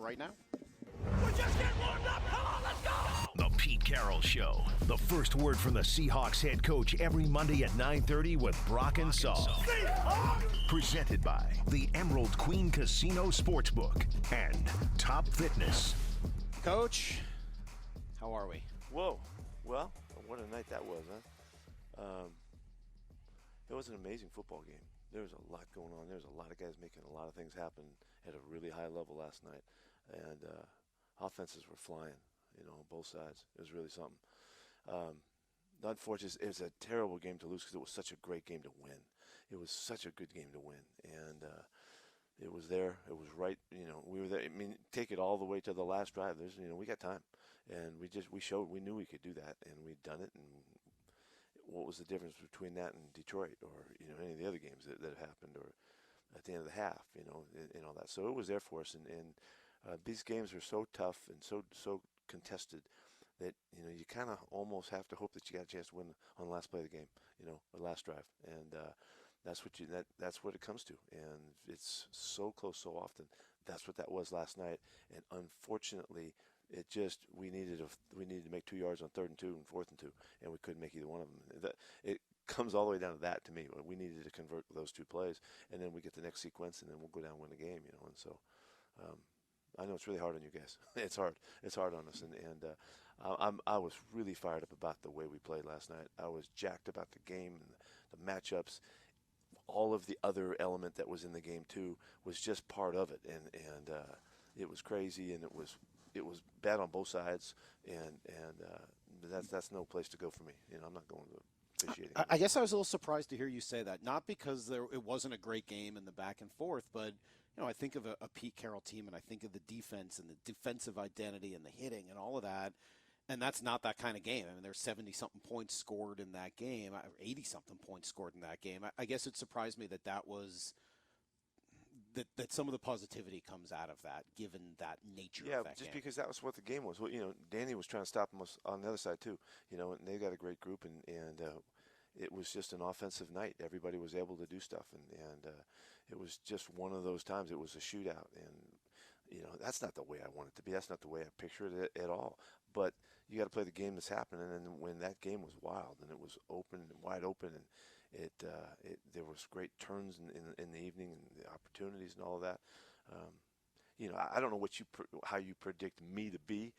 right now. We're just getting warmed up. Come on, let's go. The Pete Carroll Show. The first word from the Seahawks head coach every Monday at 9:30 with Brock and Saul. Presented by the Emerald Queen Casino Sportsbook and Top Fitness. Coach, how are we? Whoa. Well, what a night that was, huh? It was an amazing football game. There was a lot going on. There was a lot of guys making a lot of things happen at a really high level last night. And offenses were flying, on both sides. It was really something. Unfortunately, it was a terrible game to lose because it was such a great game to win. It was such a good game to win. And it was there. It was right. We were there. I mean, take it all the way to the last drive. There's, we got time. And we showed, we knew we could do that. And we'd done it. And what was the difference between that and Detroit or, any of the other games that have happened or at the end of the half, and all that. So it was there for us. And these games are so tough and so contested that, you kind of almost have to hope that you got a chance to win on the last play of the game, the last drive. And that's what it comes to. And it's so close so often. That's what that was last night. And unfortunately, we needed to make 2 yards on 3rd and 2 and 4th and 2, and we couldn't make either one of them. It comes all the way down to that to me. We needed to convert those 2 plays, and then we get the next sequence, and then we'll go down and win the game. And so I know it's really hard on you guys. It's hard. It's hard on us, and I was really fired up about the way we played last night. I was jacked about the game and the matchups. All of the other element that was in the game too was just part of it, and it was crazy, and it was bad on both sides, and that's no place to go for me. I'm not going to officiating. I guess I was a little surprised to hear you say that, not because it wasn't a great game in the back and forth, but I think of a Pete Carroll team, and I think of the defense and the defensive identity and the hitting and all of that, and that's not that kind of game. I mean, there's 70-something points scored in that game, or 80-something points scored in that game. I guess it surprised me that was that some of the positivity comes out of that, given that nature of that game. Yeah, just because that was what the game was. Well, Danny was trying to stop him on the other side too. And they got a great group, and it was just an offensive night. Everybody was able to do stuff, and it was just one of those times. It was a shootout, and that's not the way I want it to be. That's not the way I pictured it at all. But you got to play the game that's happening, and when that game was wild and it was open and wide open, and there was great turns in the evening and the opportunities and all of that. I don't know how you predict me to be,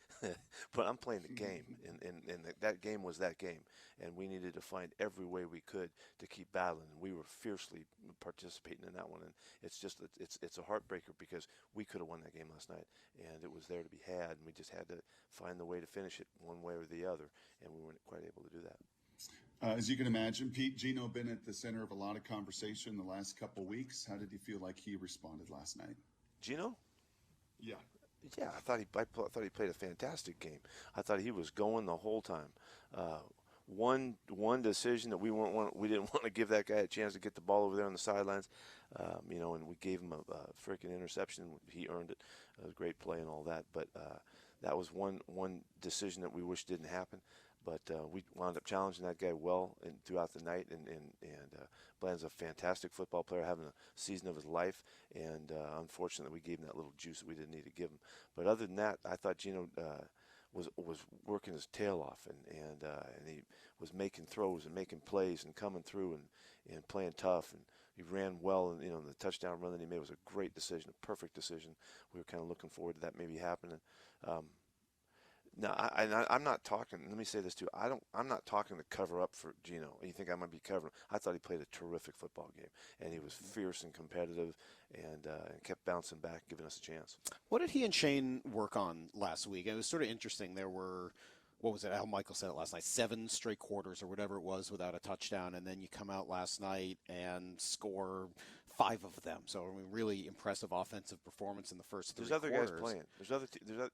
but I'm playing the game, and that game was that game, and we needed to find every way we could to keep battling, and we were fiercely participating in that one, and it's a heartbreaker because we could have won that game last night, and it was there to be had, and we just had to find the way to finish it one way or the other, and we weren't quite able to do that. As you can imagine, Pete, Geno been at the center of a lot of conversation the last couple weeks. How did you feel like he responded last night? Geno? Yeah. Yeah, I thought he played a fantastic game. I thought he was going the whole time. One decision that we didn't want to give that guy a chance to get the ball over there on the sidelines, and we gave him a freaking interception. He earned it. It was a great play and all that, but that was one decision that we wish didn't happen. But we wound up challenging that guy well throughout the night, and Bland's a fantastic football player, having a season of his life, and unfortunately we gave him that little juice that we didn't need to give him. But other than that, I thought Geno was working his tail off, and he was making throws and making plays and coming through and playing tough, and he ran well, and the touchdown run that he made was a great decision, a perfect decision. We were kind of looking forward to that maybe happening. Now, I'm not talking. Let me say this too. I'm not talking to cover up for Geno. You think I might be covering? I thought he played a terrific football game, and he was fierce and competitive, and kept bouncing back, giving us a chance. What did he and Shane work on last week? It was sort of interesting. There were, what was it? Al Michael said it last night, 7 straight quarters or whatever it was without a touchdown, and then you come out last night and score 5 of them. So really impressive offensive performance in the first 3 quarters. There's other guys playing.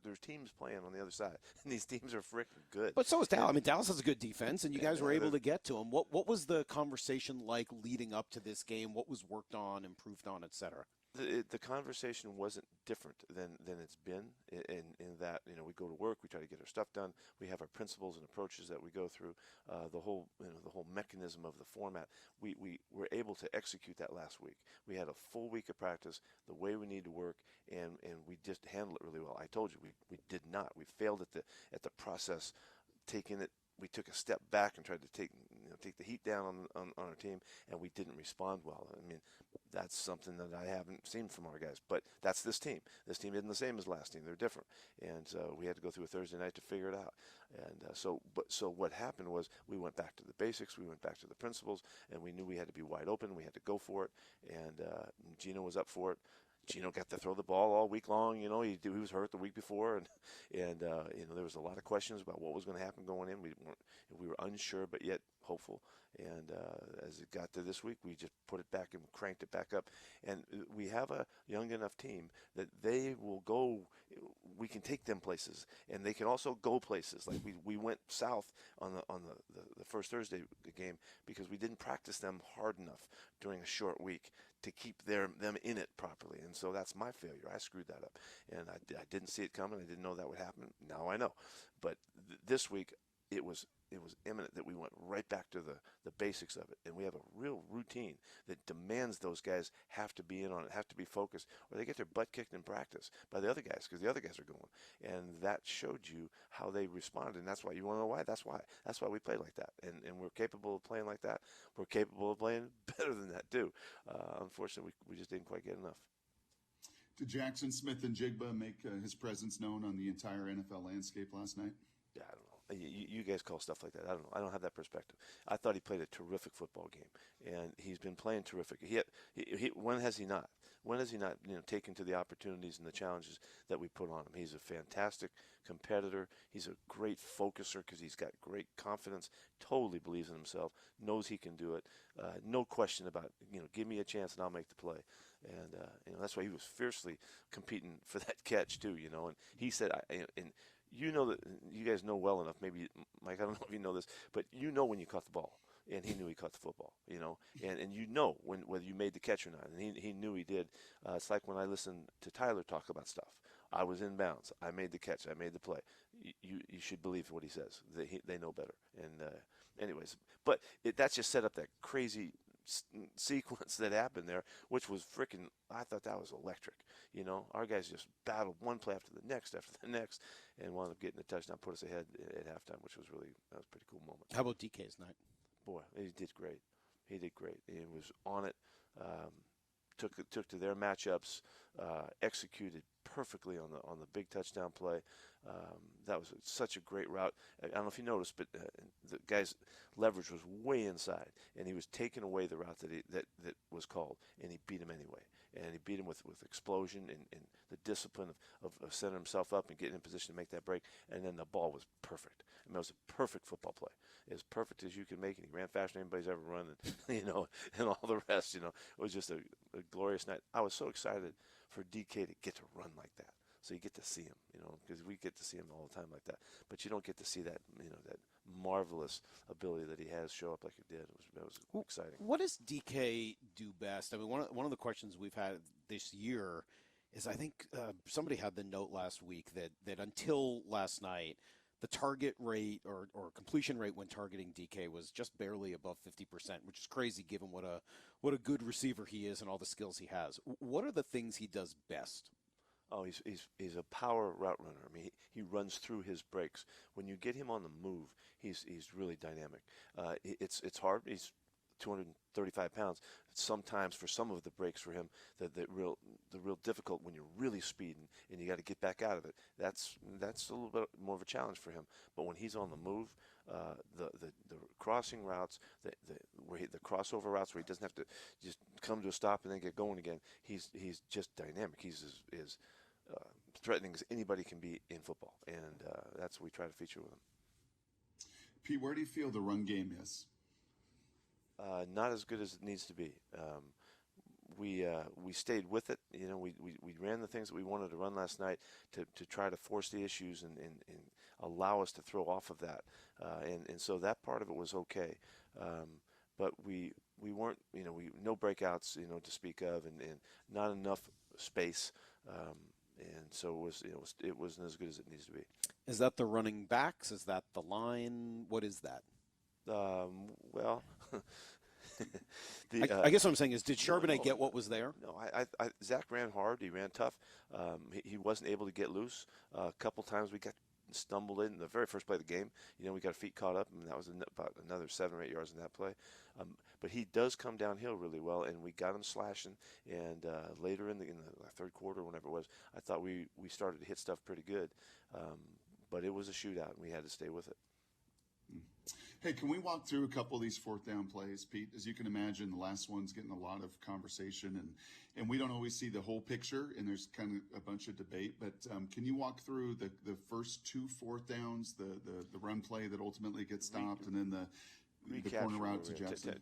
There's teams playing on the other side, and these teams are freaking good. But so is Dallas. I mean, Dallas has a good defense, and you guys were able to get to them. What was the conversation like leading up to this game? What was worked on, improved on, et cetera? The conversation wasn't different than it's been in that, we go to work, we try to get our stuff done, we have our principles and approaches that we go through, the whole mechanism of the format. We were able to execute that last week. We had a full week of practice, the way we need to work, and we just handled it really well. I told you we did not. We failed at the process, taking it. We took a step back and tried to take the heat down on our team, and we didn't respond well. I mean, that's something that I haven't seen from our guys. But that's this team. This team isn't the same as last team. They're different, and we had to go through a Thursday night to figure it out. And so what happened was we went back to the basics. We went back to the principles, and we knew we had to be wide open. We had to go for it, and Geno was up for it. Geno got to throw the ball all week long. He was hurt the week before, and there was a lot of questions about what was going to happen going in. We were unsure, but yet hopeful. And as it got to this week, we just put it back and cranked it back up. And we have a young enough team that they will go. We can take them places, and they can also go places. Like we went south on the first Thursday game because we didn't practice them hard enough during a short week to keep them in it properly. And so that's my failure. I screwed that up. And I didn't see it coming. I didn't know that would happen. Now I know. But this week, it was imminent that we went right back to the basics of it. And we have a real routine that demands those guys have to be in on it, have to be focused, or they get their butt kicked in practice by the other guys because the other guys are going. And that showed you how they responded. And that's why you want to know why. That's why we play like that. And we're capable of playing like that. We're capable of playing better than that too. Unfortunately, we just didn't quite get enough. Did Jackson Smith and Jigba make his presence known on the entire NFL landscape last night? Yeah, I don't know. You guys call stuff like that. I don't know. I don't have that perspective. I thought he played a terrific football game, and he's been playing terrific. When has he not? When has he not, taken to the opportunities and the challenges that we put on him? He's a fantastic competitor. He's a great focuser because he's got great confidence. Totally believes in himself. Knows he can do it. No question about give me a chance and I'll make the play. And that's why he was fiercely competing for that catch too. And he said, that you guys know well enough, maybe, Mike, I don't know if you know this, but when you caught the ball, and he knew he caught the football, and whether you made the catch or not, and he knew he did. It's like when I listened to Tyler talk about stuff. I was in bounds. I made the catch. I made the play. You should believe what he says. They know better. And anyways, but that's just set up that crazy sequence that happened there, which was freaking. I thought that was electric. Our guys just battled one play after the next, and wound up getting a touchdown, put us ahead at halftime, which was a pretty cool moment. How about DK's night? Boy, he did great. He was on it. Took to their matchups, executed perfectly on the big touchdown play. That was such a great route. I don't know if you noticed, but the guy's leverage was way inside, and he was taking away the route that was called, and he beat him anyway. And he beat him with explosion and the discipline of setting himself up and getting in position to make that break. And then the ball was perfect. I mean, it was a perfect football play. As perfect as you can make it. He ran faster than anybody's ever run, and and all the rest. It was just a glorious night. I was so excited for DK to get to run like that. So you get to see him, because we get to see him all the time like that. But you don't get to see that, that marvelous ability that he has show up like it did. It was exciting. What does DK do best? I mean, one of the questions we've had this year is I think somebody had the note last week that until last night, the target rate or completion rate when targeting DK was just barely above 50%, which is crazy given what a good receiver he is and all the skills he has. What are the things he does best? Oh, he's a power route runner. I mean, he runs through his breaks. When you get him on the move, he's really dynamic. It's hard. He's 235 pounds. Sometimes for some of the breaks for him, the real difficult when you're really speeding and you got to get back out of it. That's a little bit more of a challenge for him. But when he's on the move, the crossing routes, the crossover routes where he doesn't have to just come to a stop and then get going again. He's just dynamic. He's as threatening as anybody can be in football, and that's what we try to feature with him. Pete, where do you feel the run game is? Not as good as it needs to be. We stayed with it. We ran the things that we wanted to run last night to try to force the issues and allow us to throw off of that. And so that part of it was okay. But we we weren't, no breakouts, to speak of, and not enough space, and so it wasn't as good as it needs to be. Is that the running backs? Is that the line? What is that? Well, I guess what I'm saying is, did Charbonnet get what was there? No, Zach ran hard. He ran tough. He wasn't able to get loose. A couple times we got stumbled in the very first play of the game. We got our feet caught up, and that was about another 7 or 8 yards in that play. But he does come downhill really well, and we got him slashing. And later in the third quarter, whenever it was, I thought we started to hit stuff pretty good. But it was a shootout, and we had to stay with it. Hey, can we walk through a couple of these fourth down plays, Pete? As you can imagine, the last one's getting a lot of conversation, and we don't always see the whole picture, and there's kind of a bunch of debate. But can you walk through the first 2 fourth downs, the run play that ultimately gets stopped, and then the corner route to Jackson?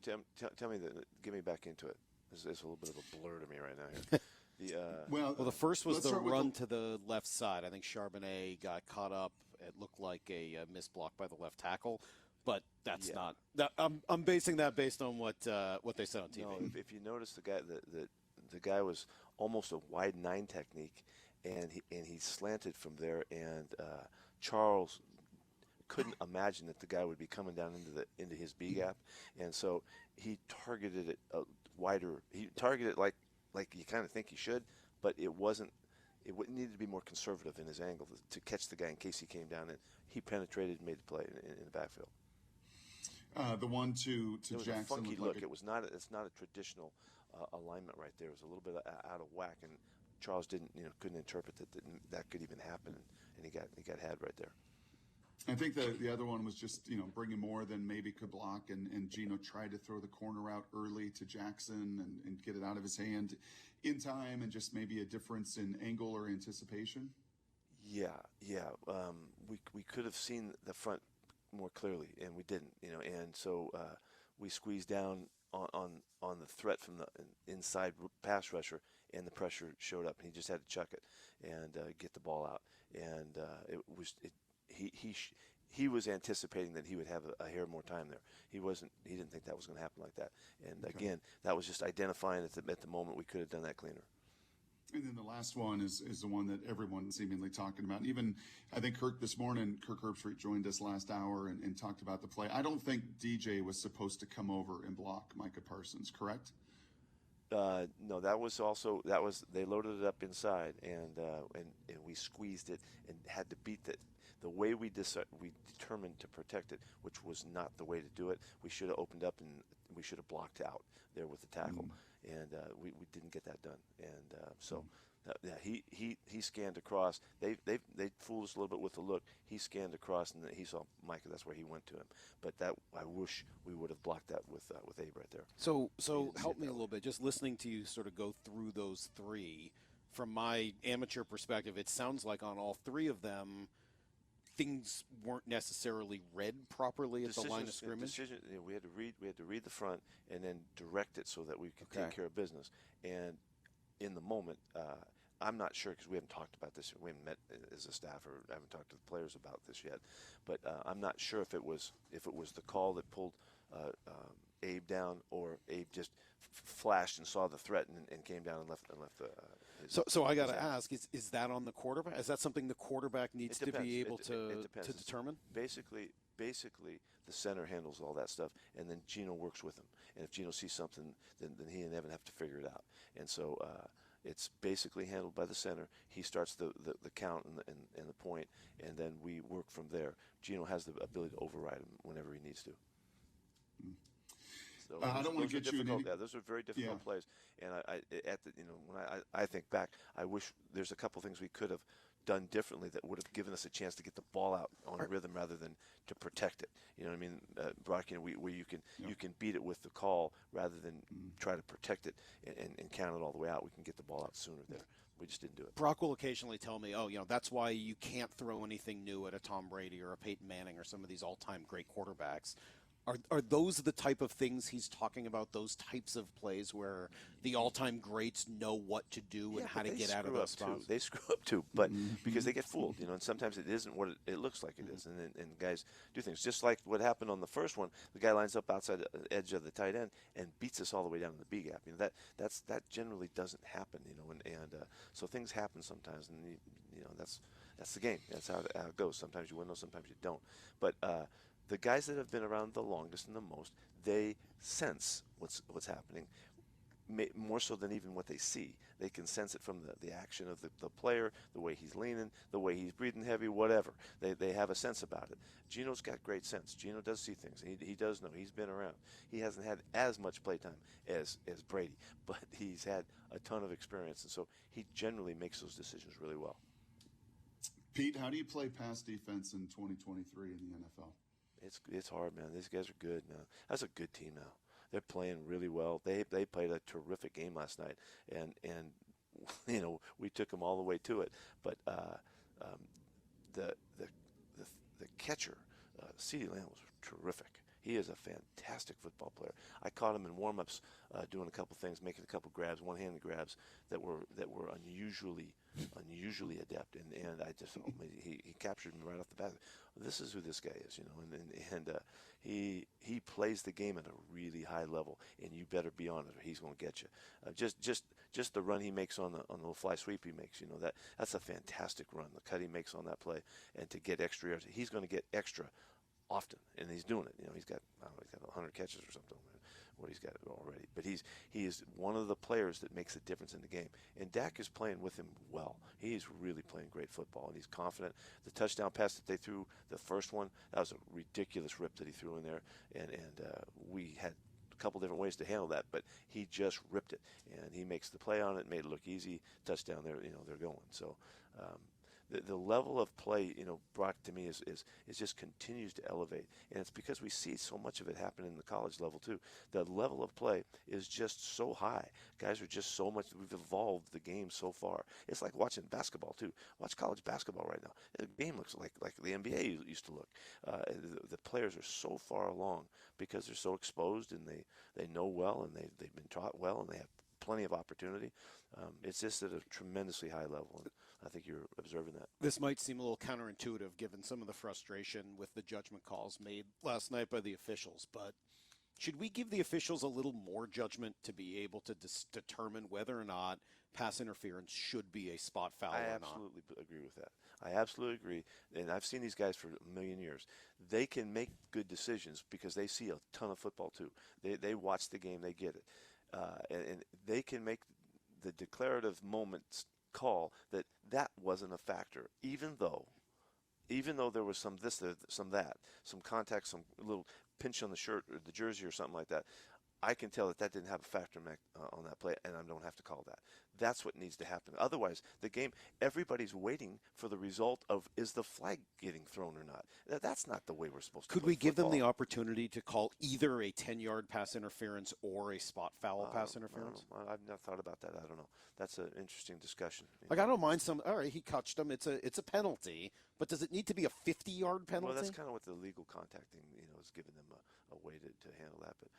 Tell me get me back into it. It's a little bit of a blur to me right now here. Well, the first was the run to the left side. I think Charbonnet got caught up. It looked like a missed block by the left tackle. But that's not. I'm basing that based on what they said on TV. No, if you notice, the guy was almost a wide 9 technique, and he slanted from there. And Charles couldn't imagine that the guy would be coming down into his B gap, and so he targeted it wider. He targeted it like you kind of think he should, but it wasn't. It needed to be more conservative in his angle to catch the guy in case he came down, and he penetrated and made the play in the backfield. The one to it was Jackson. A funky look. It's not a traditional alignment right there. It was a little bit out of whack, and Charles couldn't interpret that could even happen, and he got had right there. I think the other one was just bringing more than maybe could block, and Geno tried to throw the corner out early to Jackson and get it out of his hand in time, and just maybe a difference in angle or anticipation. Yeah. We could have seen the front more clearly, and we didn't, and so we squeezed down on the threat from the inside pass rusher, and the pressure showed up, and he just had to chuck it and get the ball out, and he was anticipating that he would have a hair more time there. He didn't think that was going to happen like that, and again, that was just identifying at the moment we could have done that cleaner. And then the last one is the one that everyone's seemingly talking about. And even, I think Kirk Herbstreit joined us last hour and talked about the play. I don't think DJ was supposed to come over and block Micah Parsons, correct? No, they loaded it up inside, and we squeezed it and had to beat it. The way we determined to protect it, which was not the way to do it. We should have opened up and we should have blocked out there with the tackle, and we didn't get that done. And he scanned across. They fooled us a little bit with the look. He scanned across and he saw Micah. That's where he went to him. But I wish we would have blocked that with Abe right there. So help me a little bit. Just listening to you sort of go through those 3, from my amateur perspective, it sounds like on all 3 of them, things weren't necessarily read properly at the line of scrimmage. We had to read the front and then direct it so that we could take care of business. And in the moment, I'm not sure because we haven't talked about this. We haven't met as a staff or haven't talked to the players about this yet. But I'm not sure if it was the call that pulled Abe down, or Abe just flashed and saw the threat and came down and left the. So I got to ask: is that on the quarterback? Is that something the quarterback needs to be able to determine? Basically, the center handles all that stuff, and then Geno works with him. And if Geno sees something, then he and Evan have to figure it out. And so it's basically handled by the center. He starts the count and the point, and then we work from there. Geno has the ability to override him whenever he needs to. So I don't want to get you in any... those are very difficult plays, and when I think back, I wish there's a couple things we could have done differently that would have given us a chance to get the ball out on a rhythm rather than to protect it. You know what I mean, Brock? Where you can beat it with the call rather than try to protect it and count it all the way out. We can get the ball out sooner there. We just didn't do it. Brock will occasionally tell me, that's why you can't throw anything new at a Tom Brady or a Peyton Manning or some of these all-time great quarterbacks. Are those the type of things he's talking about, those types of plays where the all-time greats know what to do and how to get out of those spots? They screw up too, but because they get fooled, and sometimes it isn't what it looks like it is, and guys do things. Just like what happened on the first one, the guy lines up outside the edge of the tight end and beats us all the way down to the B gap. That generally doesn't happen, so things happen sometimes, and that's the game. That's how it goes. Sometimes you win those, sometimes you don't. But the guys that have been around the longest and the most, they sense what's happening more so than even what they see. They can sense it from the action of the player, the way he's leaning, the way he's breathing heavy, whatever. They have a sense about it. Geno's got great sense. Geno does see things. He does know. He's been around. He hasn't had as much playtime as Brady, but he's had a ton of experience, and so he generally makes those decisions really well. Pete, how do you play pass defense in 2023 in the NFL? It's hard, man. These guys are good now. That's a good team now. They're playing really well. They played a terrific game last night, and we took them all the way to it. But the catcher, CeeDee Lamb, was terrific. He is a fantastic football player. I caught him in warm-ups doing a couple things, making a couple grabs, one-handed grabs that were unusually adept, and I just he captured me right off the bat. This is who this guy is, and he plays the game at a really high level, and you better be on it or he's going to get you. Just the run he makes on the little fly sweep he makes, that's a fantastic run. The cut he makes on that play, and to get extra yards, he's going to get extra often, and he's doing it. He's got 100 catches or something. What he's got already, but he is one of the players that makes a difference in the game. And Dak is playing with him well. He's really playing great football, and he's confident. The touchdown pass that they threw, the first one, that was a ridiculous rip that he threw in there, and we had a couple different ways to handle that, but he just ripped it, and he makes the play on it, made it look easy. Touchdown, they're going. So. The level of play, Brock, to me is just continues to elevate, and it's because we see so much of it happen in the college level too. The level of play is just so high. Guys are just so much. We've evolved the game so far. It's like watching basketball too. Watch college basketball right now. The game looks like the NBA used to look. The players are so far along because they're so exposed, and they know well, and they've been taught well, and they have plenty of opportunity. It's just at a tremendously high level, and I think you're observing that. This might seem a little counterintuitive given some of the frustration with the judgment calls made last night by the officials, but should we give the officials a little more judgment to be able to determine whether or not pass interference should be a spot foul or not? I absolutely agree with that. I absolutely agree, and I've seen these guys for a million years. They can make good decisions because they see a ton of football too. They watch the game, they get it. And they can make the declarative moments call that wasn't a factor, even though there was some this, some that, some contact, some little pinch on the shirt or the jersey or something like that. I can tell that didn't have a factor on that play, and I don't have to call that. That's what needs to happen. Otherwise, the game, everybody's waiting for the result of is the flag getting thrown or not. That's not the way we're supposed to play Could we give football. them the opportunity to call either a 10-yard pass interference or a spot foul pass interference? I've not thought about that. I don't know. That's an interesting discussion. I don't mind some. All right, he touched him. It's a penalty, but does it need to be a 50-yard penalty? Well, that's kind of what the legal contact thing, is giving them a way to handle that. But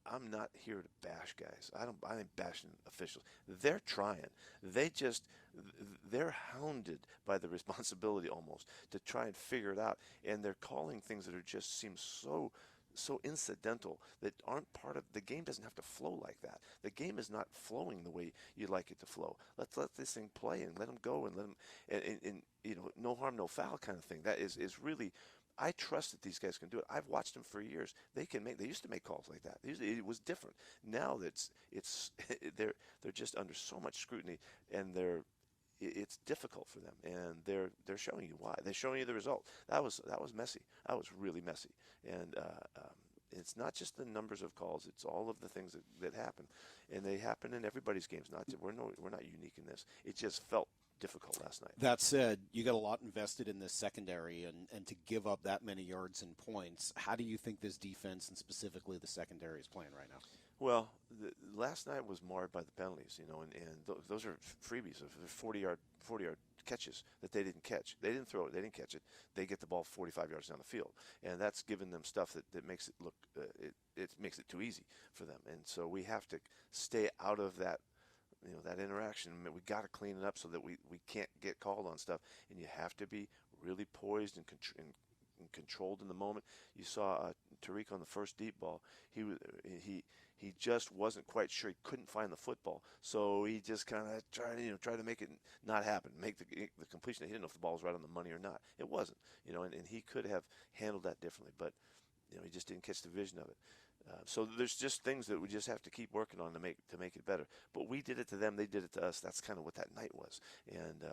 I'm not here to bash guys. I ain't bashing officials. They're trying. They're hounded by the responsibility almost to try and figure it out, and they're calling things that just seem so incidental that aren't part of the game. Doesn't have to flow like that. The game is not flowing the way you'd like it to flow. Let's let this thing play and let them go and let them and no harm, no foul kind of thing. That is really. I trust that these guys can do it. I've watched them for years. They used to make calls like that. It was different. Now they're just under so much scrutiny, and it's difficult for them. And they're showing you why. They're showing you the result. That was messy. That was really messy. And it's not just the numbers of calls. It's all of the things that happen, and they happen in everybody's games. We're not unique in this. It just felt difficult last night. That said, you got a lot invested in this secondary, and to give up that many yards and points, how do you think this defense and specifically the secondary is playing right now? Well, last night was marred by the penalties, and those are freebies of 40-yard catches that they didn't catch. They didn't throw it. They didn't catch it. They get the ball 45 yards down the field, and that's given them stuff that makes it look it makes it too easy for them. And so we have to stay out of that. That interaction. We got to clean it up so that we can't get called on stuff. And you have to be really poised and controlled in the moment. You saw Tariq on the first deep ball. He just wasn't quite sure. He couldn't find the football, so he just kind of tried to make it not happen, make the completion. He didn't know if the ball was right on the money or not. It wasn't, and he could have handled that differently, but he just didn't catch the vision of it. So there's just things that we just have to keep working on to make it better. But we did it to them; they did it to us. That's kind of what that night was, and.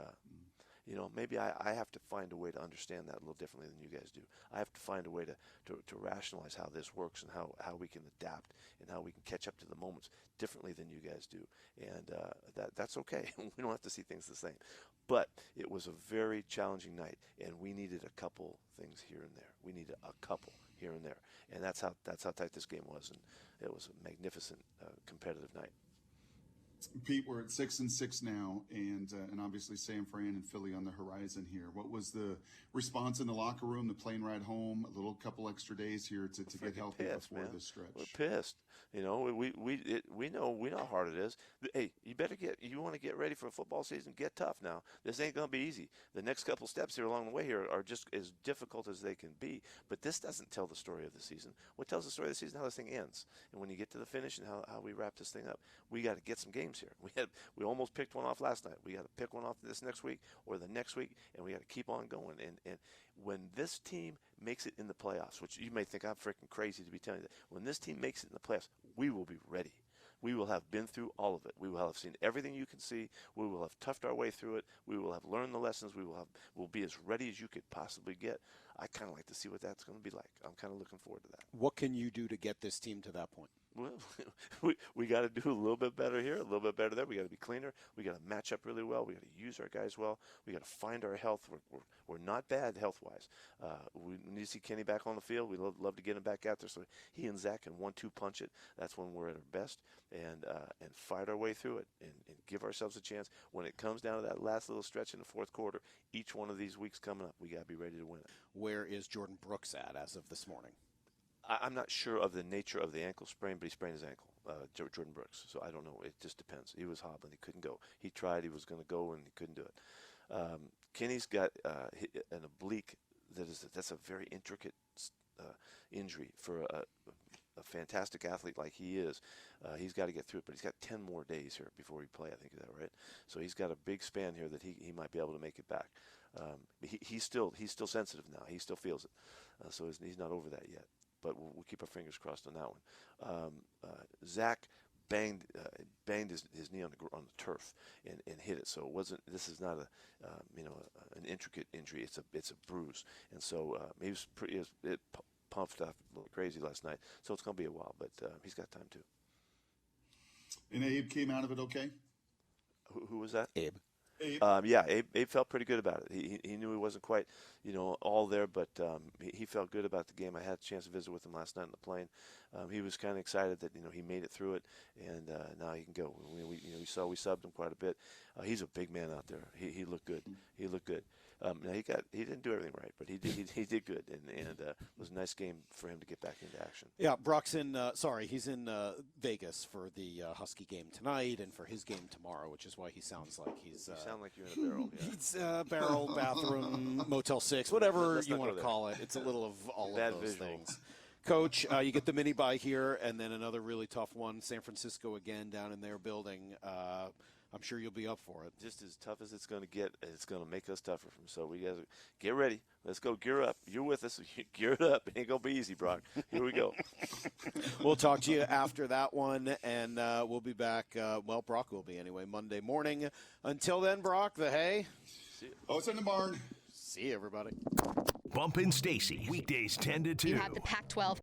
Maybe I have to find a way to understand that a little differently than you guys do. I have to find a way to rationalize how this works and how we can adapt and how we can catch up to the moments differently than you guys do. And that's okay. We don't have to see things the same. But it was a very challenging night, and we needed a couple things here and there. We needed a couple here and there. And that's how tight this game was. And it was a magnificent competitive night. Pete, we're at 6-6 now, and obviously San Fran and Philly on the horizon here. What was the response in the locker room, the plane ride home, a little couple extra days here to get healthy before the stretch? We're pissed. We know how hard it is. Hey, you want to get ready for a football season? Get tough now. This ain't going to be easy. The next couple steps here along the way here are just as difficult as they can be. But this doesn't tell the story of the season. What tells the story of the season is how this thing ends. And when you get to the finish and how we wrap this thing up, we got to get some games here. We almost picked one off last night. We got to pick one off this next week or the next week, and we got to keep on going. And when this team makes it in the playoffs, which you may think I'm freaking crazy to be telling you that, when this team makes it in the playoffs, we will be ready. We will have been through all of it. We will have seen everything you can see. We will have toughed our way through it. We will have learned the lessons. We'll be as ready as you could possibly get. I kind of like to see what that's going to be like. I'm kind of looking forward to that. What can you do to get this team to that point? Well, we got to do a little bit better here, a little bit better there. We got to be cleaner. We got to match up really well. We got to use our guys well. We got to find our health. We're not bad health-wise. We need to see Kenny back on the field. We love to get him back out there so he and Zach can 1-2 punch it. That's when we're at our best, and fight our way through it and give ourselves a chance. When it comes down to that last little stretch in the fourth quarter, each one of these weeks coming up, we got to be ready to win it. Where is Jordan Brooks at as of this morning? I'm not sure of the nature of the ankle sprain, but he sprained his ankle, Jordan Brooks. So I don't know. It just depends. He was hobbling. He couldn't go. He tried. He was going to go, and he couldn't do it. Kenny's got an oblique that's a very intricate injury for a fantastic athlete like he is. He's got to get through it, but he's got 10 more days here before he play. I think, is that right? So he's got a big span here that he might be able to make it back. He's still sensitive now. He still feels it. So he's not over that yet. But we'll keep our fingers crossed on that one. Zach banged his knee on the turf and hit it. So it wasn't. This is not an intricate injury. It's a bruise. And so he was it pumped up like crazy last night. So it's going to be a while, but he's got time too. And Abe came out of it okay? Who was that? Abe. Abe felt pretty good about it. He knew he wasn't quite, all there, but he felt good about the game. I had a chance to visit with him last night on the plane. He was kind of excited that he made it through it, and now he can go. We subbed him quite a bit. He's a big man out there. He looked good. He looked good. Now he didn't do everything right, but he did good, and it was a nice game for him to get back into action. Yeah, Brock's he's in Vegas for the Husky game tonight and for his game tomorrow, which is why he sounds like he's. You sound like you're in a barrel. Yeah. He's barrel, bathroom, Motel 6, whatever you want to call it. It's a little of all Bad of those visual. things. Coach, you get the mini bye here, and then another really tough one, San Francisco again down in their building. I'm sure you'll be up for it. Just as tough as it's going to get, it's going to make us tougher. So we guys get ready. Let's go. Gear up. You're with us. Gear it up. It ain't going to be easy, Brock. Here we go. We'll talk to you after that one, and we'll be back. Brock will be anyway, Monday morning. Until then, Brock, the hay. Oh, it's in the barn. See you, everybody. Bump and Stacy, weekdays 10 to 2. You had the Pac-12.